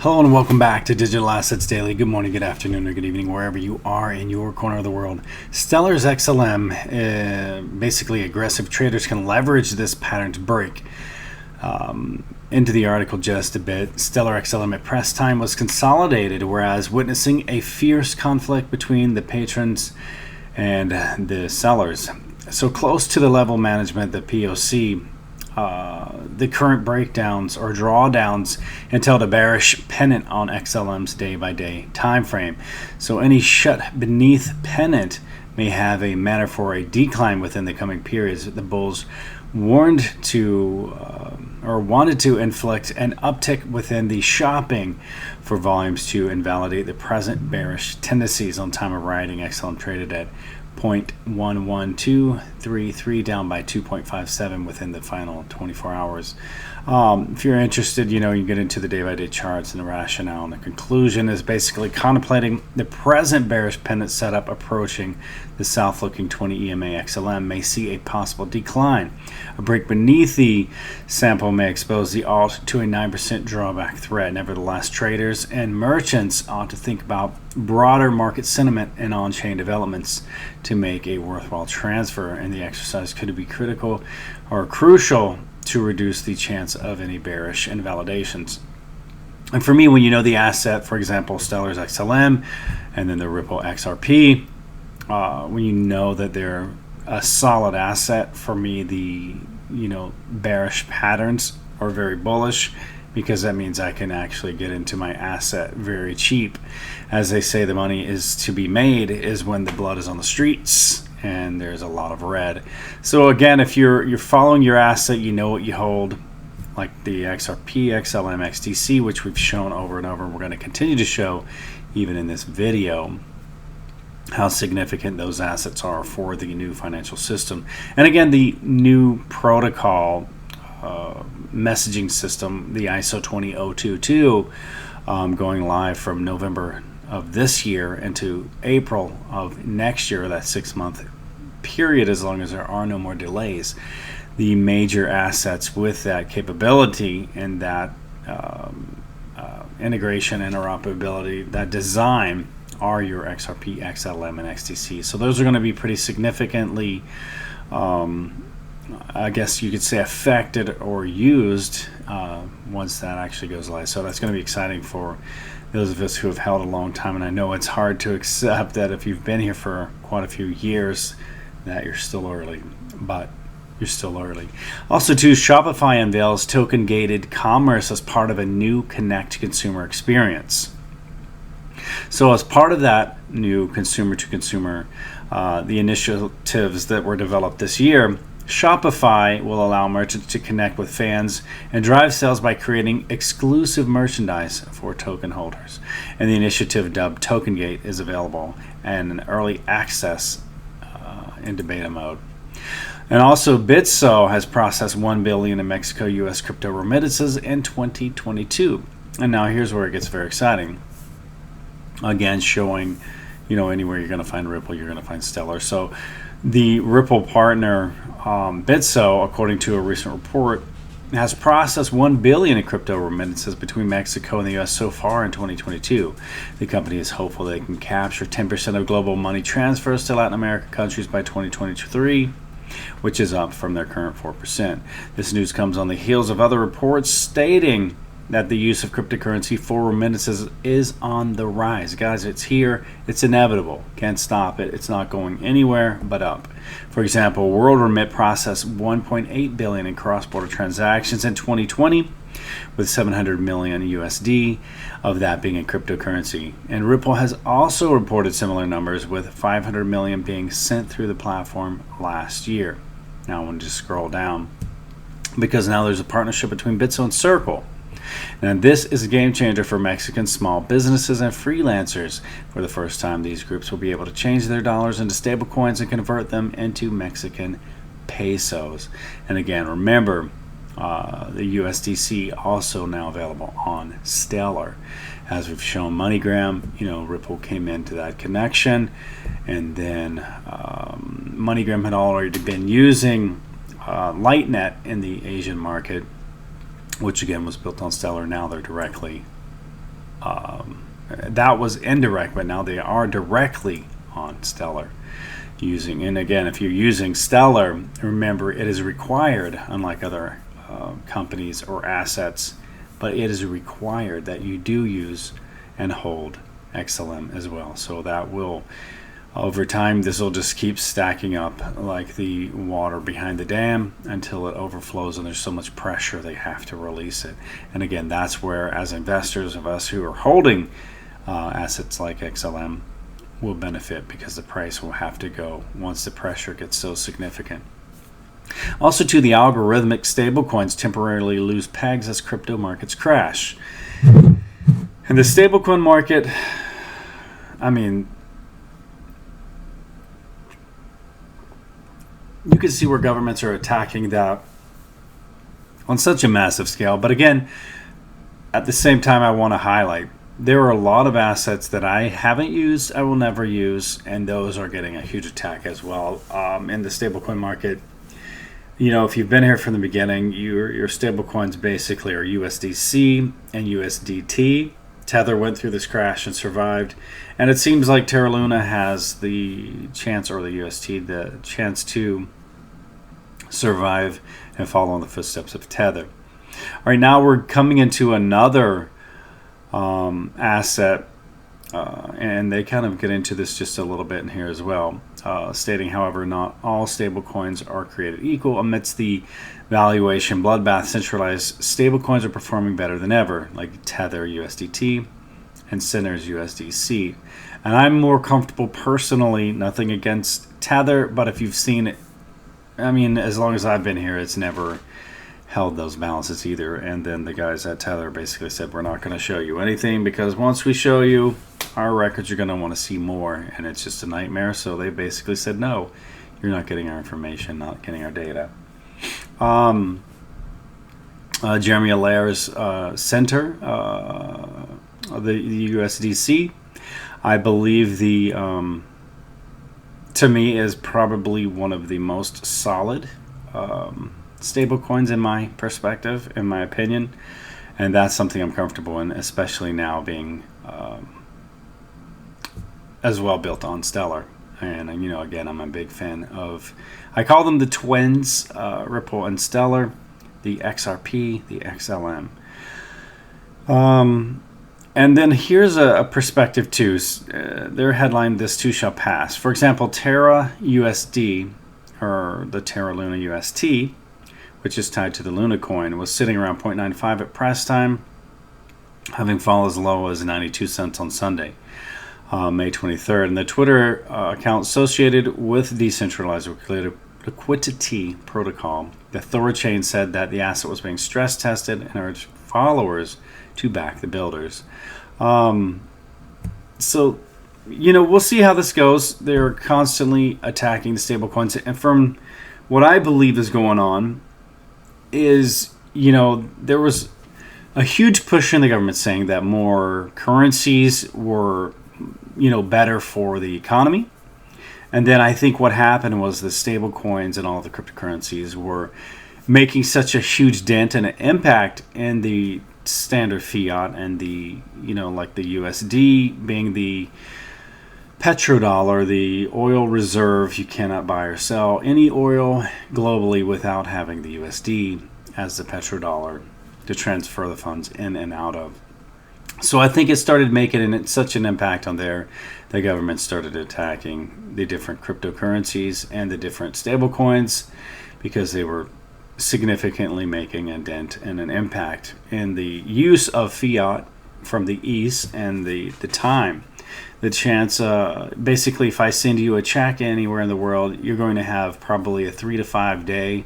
Hello and welcome back to Digital Assets Daily. Good morning, good afternoon, or good evening, wherever you are in your corner of the world. Stellar's XLM, basically aggressive traders can leverage this pattern to break. Into the article just a bit, Stellar XLM at press time was consolidated, whereas witnessing a fierce conflict between the patrons and the sellers. So close to the level management, the POC, the current breakdowns or drawdowns until the bearish pennant on XLM's day-by-day time frame. So any shut beneath pennant may have a matter for a decline within the coming periods. The bulls wanted to inflict an uptick within the shopping for volumes to invalidate the present bearish tendencies. On time of writing, XLM traded at 0.11233, down by 2.57 within the final 24 hours. If you're interested, you get into the day-by-day charts and the rationale, and the conclusion is basically contemplating the present bearish pennant setup approaching the south-looking 20 EMA. XLM may see a possible decline. A break beneath the sample may expose the alt to a 9% drawback threat. Nevertheless, traders and merchants ought to think about broader market sentiment and on-chain developments to make a worthwhile transfer, and the exercise could be critical or crucial to reduce the chance of any bearish invalidations. And for me, when you know the asset, for example, Stellar's XLM and then the Ripple XRP, when you know that they're a solid asset, for me, the bearish patterns are very bullish, because that means I can actually get into my asset very cheap. As they say, the money is to be made is when the blood is on the streets and there's a lot of red. So again, if you're following your asset, you know what you hold, like the XRP, XLM, XTC, which we've shown over and over, and we're going to continue to show even in this video how significant those assets are for the new financial system. And again, the new protocol messaging system, the ISO 20022, going live from November of this year into April of next year, that 6-month period, as long as there are no more delays. The major assets with that capability and that integration, interoperability, that design are your XRP, XLM, and XTC. So those are going to be pretty significantly, I guess you could say, affected or used once that actually goes live. So that's going to be exciting for those of us who have held a long time. And I know it's hard to accept that if you've been here for quite a few years, that you're still early, but you're still early. Also, too, Shopify unveils token-gated commerce as part of a new Connect consumer experience. So as part of that new consumer-to-consumer, the initiatives that were developed this year, Shopify will allow merchants to connect with fans and drive sales by creating exclusive merchandise for token holders. And the initiative, dubbed TokenGate, is available and in early access into beta mode. And also, Bitso has processed $1 billion in Mexico U.S. crypto remittances in 2022. And now here's where it gets very exciting. Again, showing, anywhere you're going to find Ripple, you're going to find Stellar. So the Ripple partner, Bitso, according to a recent report, has processed $1 billion in crypto remittances between Mexico and the U.S. so far in 2022. The company is hopeful they can capture 10% of global money transfers to Latin American countries by 2023, which is up from their current 4%. This news comes on the heels of other reports stating that the use of cryptocurrency for remittances is on the rise. Guys, it's here. It's inevitable. Can't stop it. It's not going anywhere but up. For example, World Remit processed $1.8 billion in cross-border transactions in 2020, with $700 million USD of that being in cryptocurrency. And Ripple has also reported similar numbers, with $500 million being sent through the platform last year. Now I want to just scroll down, because now there's a partnership between Bitso and Circle. And this is a game changer for Mexican small businesses and freelancers. For the first time, these groups will be able to change their dollars into stablecoins and convert them into Mexican pesos. And again, remember, the USDC also now available on Stellar. As we've shown, MoneyGram, Ripple came into that connection, and then MoneyGram had already been using LightNet in the Asian market, which again was built on Stellar. Now they're directly that was indirect, but now they are directly on Stellar using. And again, if you're using Stellar, remember it is required, unlike other companies or assets, but it is required that you do use and hold XLM as well. So that will, over time, this will just keep stacking up like the water behind the dam until it overflows and there's so much pressure they have to release it. And again, that's where, as investors of us who are holding assets like XLM, will benefit, because the price will have to go once the pressure gets so significant. Also, to the algorithmic stablecoins temporarily lose pegs as crypto markets crash. And the stablecoin market, I mean, you can see where governments are attacking that on such a massive scale. But again, at the same time, I want to highlight there are a lot of assets that I haven't used, I will never use, and those are getting a huge attack as well. In the stablecoin market, you know, if you've been here from the beginning, your stablecoins basically are USDC and USDT. Tether went through this crash and survived, and it seems like Terra Luna has the chance, or the UST, the chance to survive and follow in the footsteps of Tether. All right, now we're coming into another asset, and they kind of get into this just a little bit in here as well, stating, however, not all stablecoins are created equal. Amidst the valuation bloodbath, centralized stablecoins are performing better than ever, like Tether USDT and Sinner's USDC. And I'm more comfortable personally, nothing against Tether, but if you've seen it, I mean, as long as I've been here, it's never held those balances either. And then the guys at Tether basically said, we're not going to show you anything, because once we show you our records, you're going to want to see more, and it's just a nightmare. So they basically said, no, you're not getting our information, not getting our data. Jeremy Allaire's center, the USDC, I believe to me, is probably one of the most solid stable coins in my perspective, in my opinion, and that's something I'm comfortable in, especially now being as well built on Stellar. And you know, again, I'm a big fan of, I call them the twins, Ripple and Stellar, the XRP, the XLM. And then here's a perspective too. Their headline, "This too shall pass." For example, Terra USD, or the Terra Luna UST, which is tied to the Luna coin, was sitting around 0.95 at press time, having fallen as low as 92 cents on Sunday, May 23rd. And the Twitter account associated with decentralized liquidity protocol, the Thorchain, said that the asset was being stress tested and urged followers to back the builders. So, you know, we'll see how this goes. They're constantly attacking the stablecoins, and from what I believe is going on is, you know, there was a huge push in the government saying that more currencies were, you know, better for the economy. And then I think what happened was the stable coins and all the cryptocurrencies were making such a huge dent and an impact in the standard fiat, and the, you know, like the USD being the petrodollar, the oil reserve. You cannot buy or sell any oil globally without having the USD as the petrodollar to transfer the funds in and out of. So I think it started making such an impact on there, the government started attacking the different cryptocurrencies and the different stable coins, because they were significantly making a dent and an impact in the use of fiat from the east, and the time, the chance, basically if I send you a check anywhere in the world, you're going to have probably a 3 to 5 day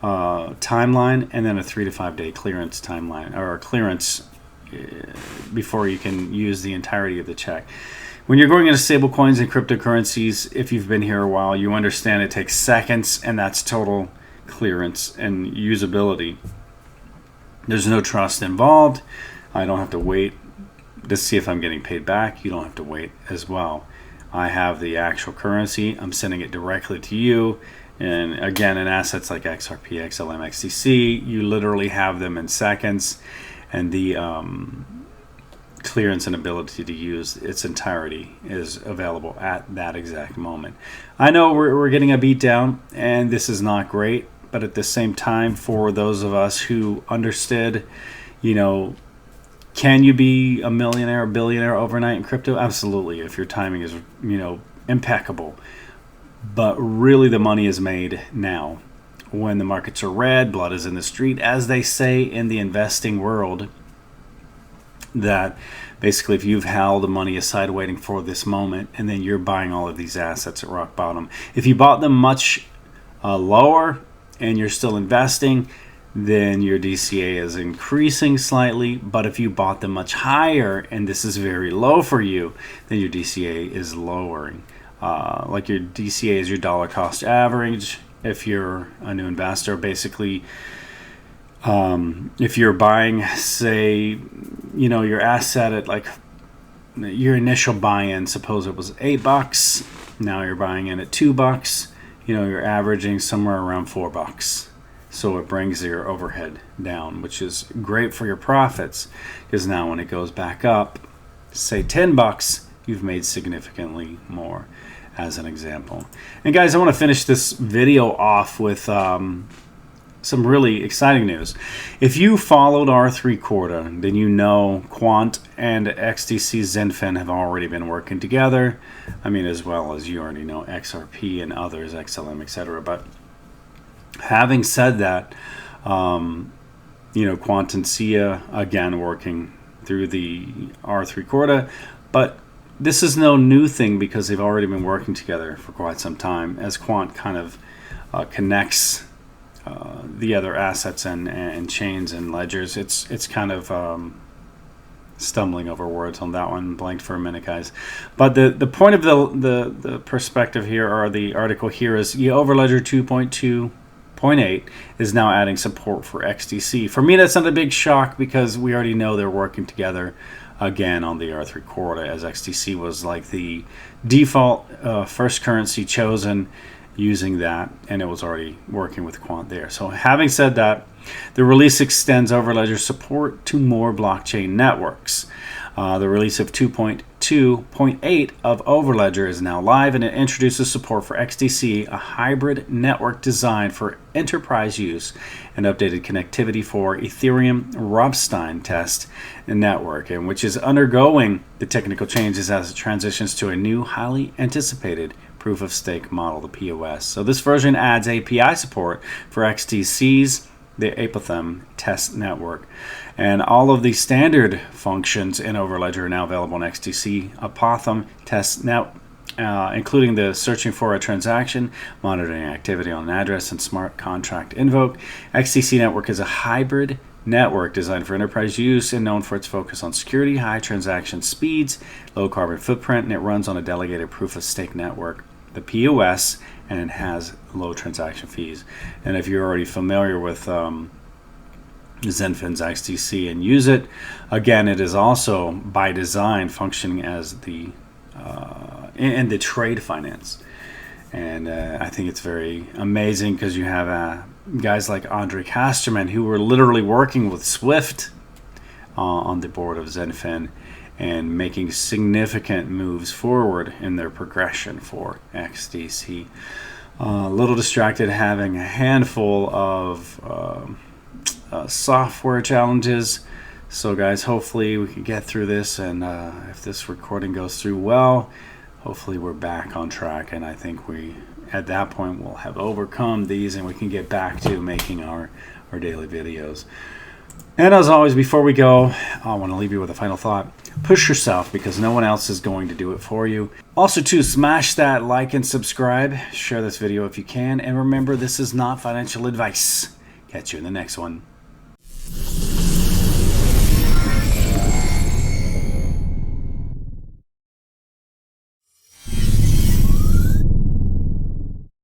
timeline, and then a 3 to 5 day clearance timeline, or clearance before you can use the entirety of the check. When you're going into stable coins and cryptocurrencies, if you've been here a while, you understand it takes seconds, and that's total clearance and usability. There's no trust involved. I don't have to wait to see if I'm getting paid back. You don't have to wait as well. I have the actual currency. I'm sending it directly to you. And again, in assets like XRP, XLM, XDC, you literally have them in seconds. And the clearance and ability to use its entirety is available at that exact moment. I know we're getting a beat down, and this is not great, but at the same time, for those of us who understood, can you be a millionaire, a billionaire overnight in crypto? Absolutely, if your timing is, impeccable. But really, the money is made now. When the markets are red, blood is in the street, as they say in the investing world. That basically, if you've held the money aside waiting for this moment, and then you're buying all of these assets at rock bottom, if you bought them much lower and you're still investing, then your DCA is increasing slightly. But if you bought them much higher and this is very low for you, then your DCA is lowering. Like your DCA is your dollar cost average. If you're a new investor, basically, if you're buying, say, your asset at like your initial buy-in, suppose it was $8, now you're buying in at $2, you're averaging somewhere around $4. So it brings your overhead down, which is great for your profits, because now when it goes back up, say $10, you've made significantly more, as an example. And guys, I want to finish this video off with some really exciting news. If you followed R3 Quarter, then you know Quant and XDC Zenfin have already been working together. I mean, as well as you already know XRP and others, XLM, etc. But having said that, Quant and SIA again working through the R3 Quarter, but this is no new thing because they've already been working together for quite some time, as Quant kind of connects the other assets and chains and ledgers. It's kind of stumbling over words on that one. Blanked for a minute, guys. But the point of the perspective here, or the article here, is Overledger 2.2.8 is now adding support for XDC. For me, that's not a big shock because we already know they're working together again on the R3 Quarter, as XDC was like the default first currency chosen using that, and it was already working with Quant there. So having said that, the release extends Overledger support to more blockchain networks. The release of 2.2.8 of Overledger is now live, and it introduces support for XDC, a hybrid network designed for enterprise use, and updated connectivity for Ethereum Robstein test network, and which is undergoing the technical changes as it transitions to a new, highly anticipated proof of stake model, the POS. So this version adds API support for XDC's, the Apothem test network. And all of the standard functions in Overledger are now available on XDC Apothem test net, including the searching for a transaction, monitoring activity on an address, and smart contract invoke. XDC network is a hybrid network designed for enterprise use and known for its focus on security, high transaction speeds, low carbon footprint, and it runs on a delegated proof of stake network, the POS, and it has low transaction fees. And if you're already familiar with Zenfin's XDC and use it, again, it is also by design functioning as the in the trade finance. And I think it's very amazing because you have guys like Andre Casterman, who were literally working with Swift on the board of Zenfin and making significant moves forward in their progression for XDC. A little distracted having a handful of software challenges. So guys, hopefully we can get through this, and if this recording goes through well, hopefully we're back on track, and I think we at that point we'll have overcome these and we can get back to making our daily videos. And as always, before we go, I want to leave you with a final thought. Push yourself, because no one else is going to do it for you. Also, too, smash that like and subscribe. Share this video if you can. And remember, this is not financial advice. Catch you in the next one.